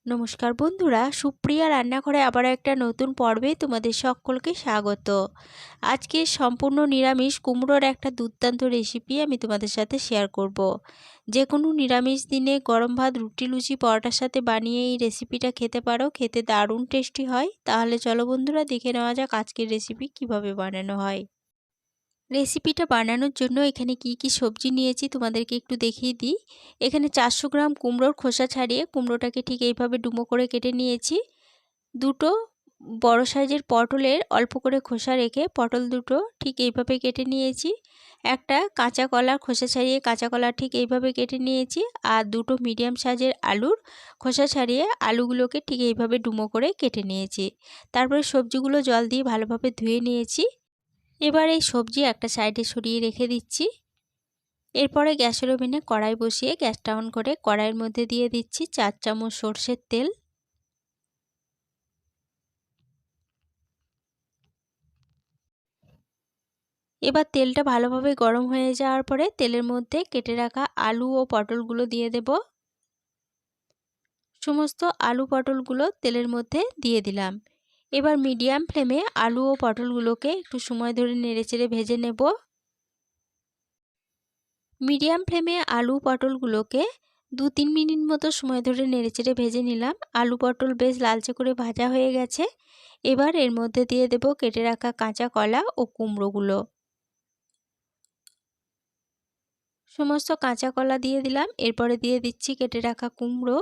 নমস্কার বন্ধুরা, সুপ্রিয়া রান্নাঘরে আবার একটা নতুন পর্বে তোমাদের সকলকে স্বাগত। আজকে সম্পূর্ণ নিরামিষ কুমড়োর একটা দুর্দান্ত রেসিপি আমি তোমাদের সাথে শেয়ার করব। যে কোনো নিরামিষ দিনে গরম ভাত, রুটি, লুচি, পরোটার সাথে বানিয়ে এই রেসিপিটা খেতে পারো, খেতে দারুণ টেস্টি হয়। তাহলে চলো বন্ধুরা, দেখে নেওয়া যাক আজকের রেসিপি কিভাবে বানানো হয়। রেসিপিটা বানানোর জন্য এখানে কি সবজি নিয়েছি তোমাদেরকে একটু দেখিয়ে দিই। এখানে 400 গ্রাম কুমড়োর খোসা ছাড়িয়ে কুমড়োটাকে ঠিক এইভাবে ডুমো করে কেটে নিয়েছি। দুটো বড় সাইজের পটলের অল্প করে খোসা রেখে পটল দুটো ঠিক এইভাবে কেটে নিয়েছি। একটা কাঁচা কলার খোসা ছাড়িয়ে কাঁচা কলা ঠিক এইভাবে কেটে নিয়েছি। আর দুটো মিডিয়াম সাইজের আলুর খোসা ছাড়িয়ে আলুগুলোকে ঠিক এইভাবে ডুমো করে কেটে নিয়েছি। তারপরে সবজিগুলো জল দিয়ে ভালোভাবে ধুয়ে নিয়েছি। এবার এই সবজি একটা সাইডে সরিয়ে রেখে দিচ্ছি। এরপরে গ্যাসের ওভেনে কড়াই বসিয়ে গ্যাসটা অন করে কড়াইয়ের মধ্যে দিয়ে দিচ্ছি 4 চামচ সরষের তেল। এবার তেলটা ভালোভাবে গরম হয়ে যাওয়ার পরে তেলের মধ্যে কেটে রাখা আলু ও পটলগুলো দিয়ে দেব। সমস্ত আলু পটলগুলো তেলের মধ্যে দিয়ে দিলাম। এবার মিডিয়াম ফ্লেমে আলু ও পটলগুলোকে একটু সময় ধরে নেড়েচেড়ে ভেজে নেব। মিডিয়াম ফ্লেমে আলু পটলগুলোকে 2-3 মিনিট মতো সময় ধরে নেড়েচেড়ে ভেজে নিলাম। আলু পটল বেশ লালচে করে ভাজা হয়ে গেছে। এবার এর মধ্যে দিয়ে দেব কেটে রাখা কাঁচা কলা ও কুমড়োগুলো। সমস্ত কাঁচা কলা দিয়ে দিলাম। এরপরে দিয়ে দিচ্ছি কেটে রাখা কুমড়ো।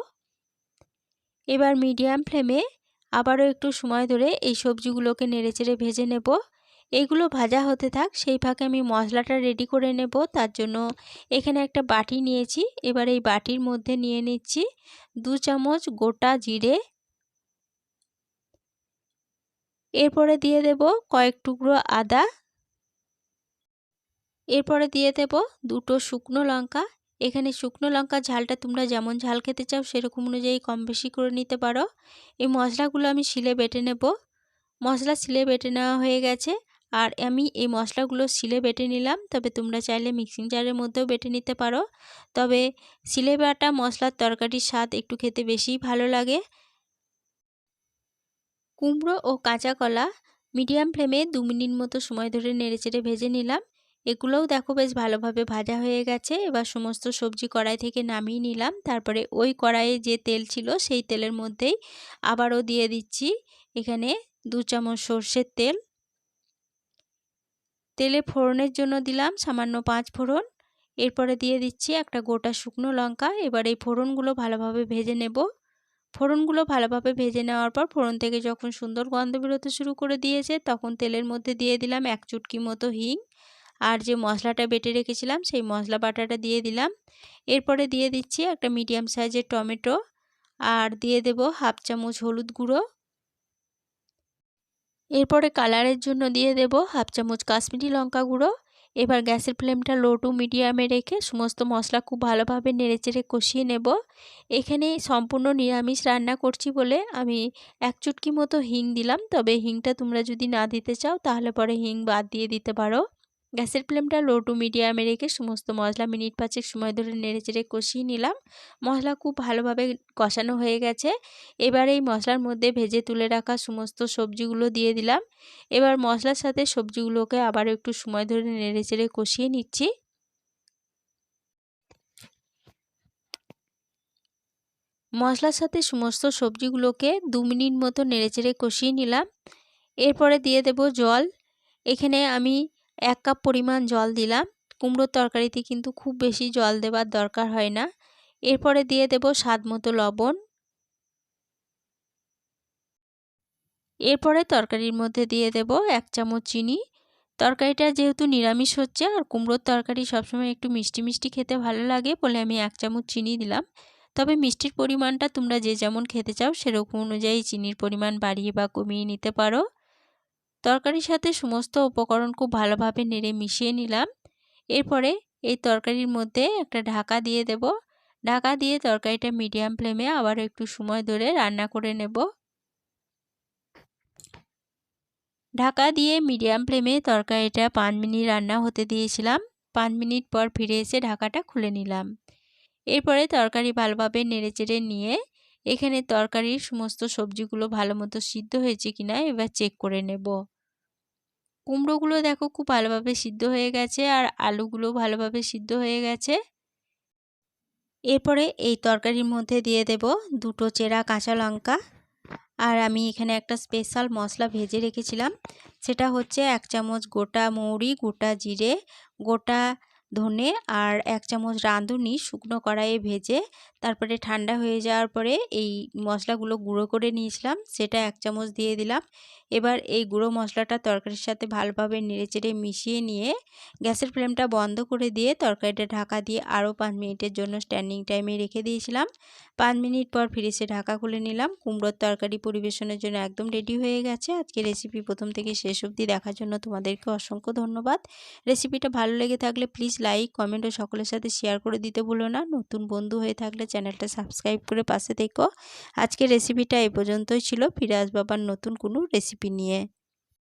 এবার মিডিয়াম ফ্লেমে আবারও একটু সময় ধরে এই সবজিগুলোকে নেড়েচেড়ে ভেজে নেব। এইগুলো ভাজা হতে থাক, সেই ফাঁকে আমি মশলাটা রেডি করে নেব। তার জন্য এখানে একটা বাটি নিয়েছি। এবার এই বাটির মধ্যে নিয়ে নিচ্ছি 2 চামচ গোটা জিরে। এরপরে দিয়ে দেব কয়েক টুকরো আদা। এরপরে দিয়ে দেব দুটো শুকনো লঙ্কা। এখানে শুকনো লঙ্কার ঝালটা তোমরা যেমন ঝাল খেতে চাও সেরকম অনুযায়ী কম বেশি করে নিতে পারো। এই মশলাগুলো আমি শিলে বেটে নেব। মশলা শিলে বেটে নেওয়া হয়ে গেছে। আর আমি এই মশলাগুলো শিলে বেটে নিলাম, তবে তোমরা চাইলে মিক্সিং জারের মধ্যেও বেটে নিতে পারো। তবে শিলে বাটা মশলার তরকারির স্বাদ একটু খেতে বেশিই ভালো লাগে। কুমড়ো ও কাঁচা কলা মিডিয়াম ফ্লেমে 2 মিনিট মতো সময় ধরে নেড়েচেড়ে ভেজে নিলাম। এগুলোও দেখো বেশ ভালোভাবে ভাজা হয়ে গেছে। এবার সমস্ত সবজি কড়াই থেকে নামিয়ে নিলাম। তারপরে ওই কড়াইয়ে যে তেল ছিল সেই তেলের মধ্যেই আবারও দিয়ে দিচ্ছি এখানে 2 চামচ সরষের তেল। তেলে ফোড়নের জন্য দিলাম সামান্য 5 ফোড়ন। এরপরে দিয়ে দিচ্ছি একটা গোটা শুকনো লঙ্কা। এবার এই ফোড়নগুলো ভালোভাবে ভেজে নেব। ফোড়নগুলো ভালোভাবে ভেজে নেওয়ার পর ফোড়ন থেকে যখন সুন্দর গন্ধ বেরোতে শুরু করে দিয়েছে, তখন তেলের মধ্যে দিয়ে দিলাম 1 চুটকি মতো হিং। আর যে মশলাটা বেটে রেখেছিলাম সেই মশলা বাটাটা দিয়ে দিলাম। এরপরে দিয়ে দিচ্ছি একটা মিডিয়াম সাইজের টমেটো। আর দিয়ে দেব হাফ চামচ হলুদ গুঁড়ো। এরপরে কালারের জন্য দিয়ে দেব হাফ চামচ কাশ্মীরি লঙ্কা গুঁড়ো। এবার গ্যাসের ফ্লেমটা লো টু মিডিয়ামে রেখে সমস্ত মশলা খুব ভালোভাবে নেড়েচেড়ে কষিয়ে নেব। এখানে সম্পূর্ণ নিরামিষ রান্না করছি বলে আমি 1 চুটকি মতো হিং দিলাম, তবে হিংটা তোমরা যদি না দিতে চাও তাহলে পরে হিং বাদ দিয়ে দিতে পারো। গ্যাসের ফ্লেমটা লো টু মিডিয়ামে রেখে সমস্ত মশলা মিনিট 5 সময় ধরে নেড়েচেড়ে কষিয়ে নিলাম। মশলা খুব ভালোভাবে কষানো হয়ে গেছে। এবার এই মশলার মধ্যে ভেজে তুলে রাখা সমস্ত সবজিগুলো দিয়ে দিলাম। এবার মশলার সাথে সবজিগুলোকে আবার একটু সময় ধরে নেড়েচেড়ে কষিয়ে নিচ্ছি। মশলার সাথে সমস্ত সবজিগুলোকে 2 মিনিট মতো নেড়েচেড়ে কষিয়ে নিলাম। এরপরে দিয়ে দেব জল। এখানে আমি 1 কাপ পরিমাণ জল দিলাম। কুমড়োর তরকারিতে কিন্তু খুব বেশি জল দেওয়ার দরকার হয় না। এরপরে দিয়ে দেব স্বাদ মতো লবণ। এরপরে তরকারির মধ্যে দিয়ে দেব 1 চামচ চিনি। তরকারিটা যেহেতু নিরামিষ হচ্ছে আর কুমড়োর তরকারি সবসময় একটু মিষ্টি মিষ্টি খেতে ভালো লাগে বলে আমি 1 চামচ চিনি দিলাম। তবে মিষ্টির পরিমাণটা তোমরা যে যেমন খেতে চাও সেরকম অনুযায়ী চিনির পরিমাণ বাড়িয়ে বা কমিয়ে নিতে পারো। তরকারির সাথে সমস্ত উপকরণ খুব ভালোভাবে নেড়ে মিশিয়ে নিলাম। এরপরে এই তরকারির মধ্যে একটা ঢাকা দিয়ে দেব। ঢাকা দিয়ে তরকারিটা মিডিয়াম ফ্লেমে আবার একটু সময় ধরে রান্না করে নেব। ঢাকা দিয়ে মিডিয়াম ফ্লেমে তরকারিটা 5 মিনিট রান্না হতে দিয়েছিলাম। 5 মিনিট পর ফিরে এসে ঢাকাটা খুলে নিলাম। এরপরে তরকারি ভালোভাবে নেড়েচেড়ে নিয়ে এখানে তরকারির সমস্ত সবজিগুলো ভালো মতো সিদ্ধ হয়েছে কিনা এবার চেক করে নেব। কুমড়োগুলো দেখো খুব ভালোভাবে সিদ্ধ হয়ে গেছে আর আলুগুলো ভালোভাবে সিদ্ধ হয়ে গেছে। এরপরে এই তরকারির মধ্যে দিয়ে দেব 2টো চেরা কাঁচা লঙ্কা। আর আমি এখানে একটা স্পেশাল মশলা ভেজে রেখেছিলাম, সেটা হচ্ছে 1 চামচ গোটা মৌরি, গোটা জিরে, গোটা ধনে আর 1 চামচ রাঁধুনি শুকনো কড়াইয়ে ভেজে তারপরে ঠান্ডা হয়ে যাওয়ার পরে এই মশলাগুলো গুঁড়ো করে নিয়েছিলাম, সেটা 1 চামচ দিয়ে দিলাম। এবার এই গুঁড়ো মশলাটা তরকারির সাথে ভালোভাবে নেড়েচেড়ে মিশিয়ে নিয়ে গ্যাসের ফ্লেমটা বন্ধ করে দিয়ে তরকারিটা ঢাকা দিয়ে আরও 5 মিনিটের জন্য স্ট্যান্ডিং টাইমে রেখে দিয়েছিলাম। 5 মিনিট পর ফিরে এসে ঢাকা খুলে নিলাম। কুমড়োর তরকারি পরিবেশনের জন্য একদম রেডি হয়ে গেছে। আজকে রেসিপি প্রথম থেকে শেষ অবধি দেখার জন্য তোমাদেরকে অসংখ্য ধন্যবাদ। রেসিপিটা ভালো লেগে থাকলে প্লিজ লাইক, কমেন্ট ও সকলের সাথে শেয়ার করে দিতে ভুলো না। নতুন বন্ধু হয়ে থাকলে চ্যানেলটা সাবস্ক্রাইব করে পাশে থেকো। আজকের রেসিপিটা এই পর্যন্তই ছিল। ফিরে আসবো আবার নতুন কোনো রেসিপি নিয়ে।